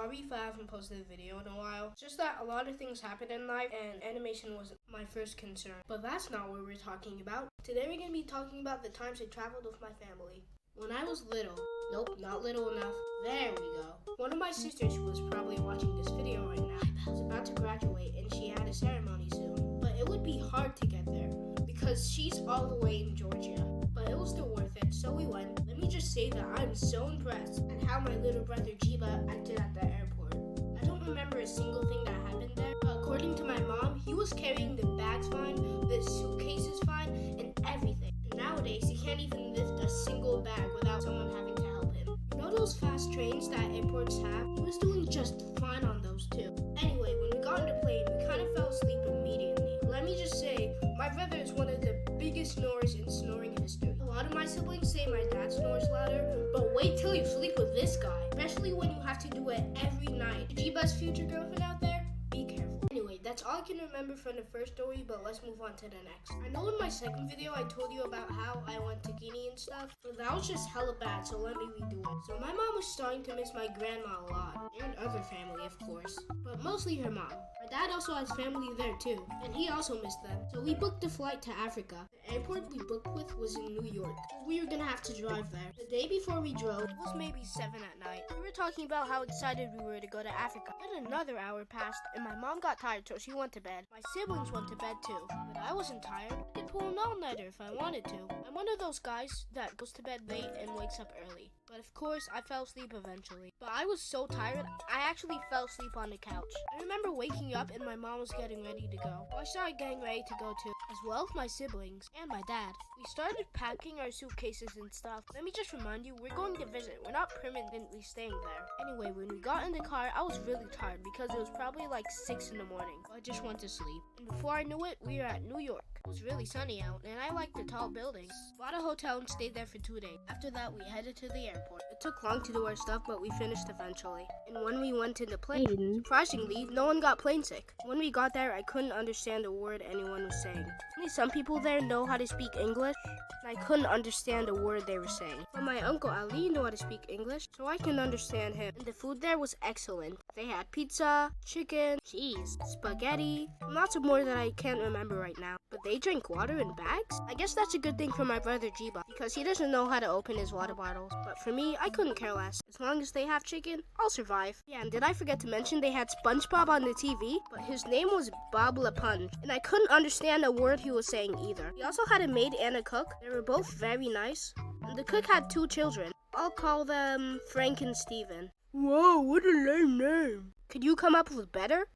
Sorry if I haven't posted a video in a while. It's just that a lot of things happen in life and animation was my first concern. But that's not what we're talking about. Today we're going to be talking about the times I traveled with my family. When I was little, nope, not little enough, there we go. One of my sisters, who was probably watching this video right now, was about to graduate and she had a ceremony soon. But it would be hard to get there because she's all the way in Georgia. But it was still worth it, so we went. Let me just say that I'm so impressed at how my little brother Jiba acted at the airport. I don't remember a single thing that happened there, but according to my mom, he was carrying the bags fine, the suitcases fine, and everything. And nowadays, he can't even lift a single bag without someone having to help him. You know those fast trains that airports have? He was doing just fine on those too. Anyway, when we got on the plane, we kind of fell asleep immediately. Let me just say, my brother is one of the biggest snorers in snoring history. A lot of my siblings say my dad snores louder, but wait till you sleep with this guy. Especially when you have to do it every night. Jiba's future girlfriend out there? Be careful. Anyway, that's all I can remember from the first story, but let's move on to the next. I know in my second video I told you about how I went to Guinea and stuff, but that was just hella bad, so let me redo it. So my mom was starting to miss my grandma a lot, and other family of course, but mostly her mom. My dad also has family there too, and he also missed them. So we booked a flight to Africa. The airport we booked with was in New York. We were gonna have to drive there. The day before we drove, it was maybe 7 at night. We were talking about how excited we were to go to Africa. Then another hour passed, and my mom got tired, so she went to bed. My siblings went to bed too, but I wasn't tired. I could pull an all-nighter if I wanted to. I'm one of those guys that goes to bed late and wakes up early. But of course, I fell asleep eventually. But I was so tired, I actually fell asleep on the couch. I remember waking up and my mom was getting ready to go. So I started getting ready to go too, as well as my siblings and my dad. We started packing our suitcases and stuff. Let me just remind you, we're going to visit. We're not permanently staying there. Anyway, when we got in the car, I was really tired because it was probably like 6 in the morning. I just went to sleep. And before I knew it, we were at New York. It was really sunny out, and I liked the tall buildings. Bought a hotel and stayed there for 2 days. After that, we headed to the airport. It took long to do our stuff, but we finished eventually. And when we went to the plane, surprisingly, no one got plane sick. When we got there, I couldn't understand a word anyone was saying. Only some people there know how to speak English, and I couldn't understand a word they were saying. But my uncle Ali knew how to speak English, so I can understand him. And the food there was excellent. They had pizza, chicken, cheese, spaghetti, and lots of more that I can't remember right now. But they drink water in bags? I guess that's a good thing for my brother Jiba, because he doesn't know how to open his water bottles. But for me, I couldn't care less. As long as they have chicken, I'll survive. Yeah, and did I forget to mention they had SpongeBob on the TV? But his name was Bob LaPunge, and I couldn't understand a word he was saying either. He also had a maid and a cook. They were both very nice. And the cook had 2 children. I'll call them Frank and Steven. Whoa, what a lame name. Could you come up with better?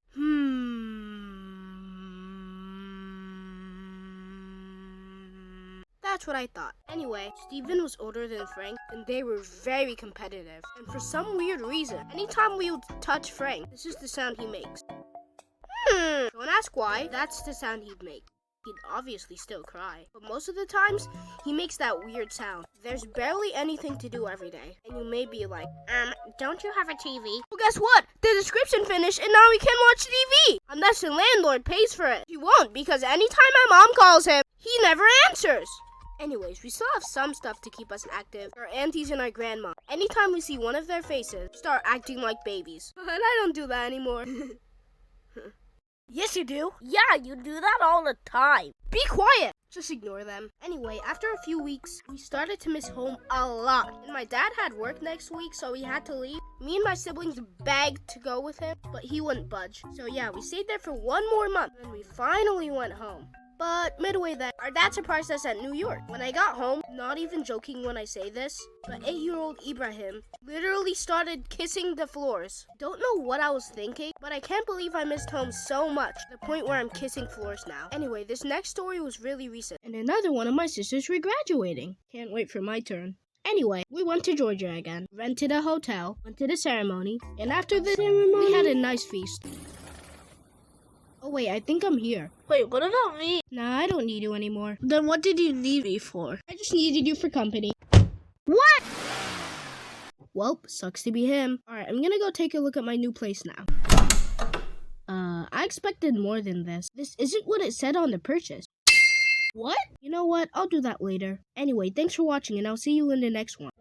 That's what I thought. Anyway, Steven was older than Frank, and they were very competitive. And for some weird reason, anytime we would touch Frank, this is the sound he makes. Don't ask why, that's the sound he'd make. He'd obviously still cry, but most of the times, he makes that weird sound. There's barely anything to do every day, and you may be like, don't you have a TV? Well, guess what? The description finished, and now we can watch TV! Unless the landlord pays for it. He won't, because anytime my mom calls him, he never answers. Anyways, we still have some stuff to keep us active. Our aunties and our grandma. Anytime we see one of their faces, start acting like babies. And I don't do that anymore. Yes, you do. Yeah, you do that all the time. Be quiet. Just ignore them. Anyway, after a few weeks, we started to miss home a lot. And my dad had work next week, so he had to leave. Me and my siblings begged to go with him, but he wouldn't budge. So yeah, we stayed there for 1 more month, and we finally went home. But midway then, our dad surprised us at New York. When I got home, not even joking when I say this, but 8-year-old Ibrahim literally started kissing the floors. Don't know what I was thinking, but I can't believe I missed home so much, to the point where I'm kissing floors now. Anyway, this next story was really recent, and another one of my sisters regraduating. Can't wait for my turn. Anyway, we went to Georgia again, rented a hotel, went to the ceremony, and after the ceremony, we had a nice feast. Oh wait, I think I'm here. Wait, what about me? Nah, I don't need you anymore. Then what did you need me for? I just needed you for company. What? Welp, sucks to be him. Alright, I'm gonna go take a look at my new place now. I expected more than this. This isn't what it said on the purchase. What? You know what? I'll do that later. Anyway, thanks for watching, and I'll see you in the next one.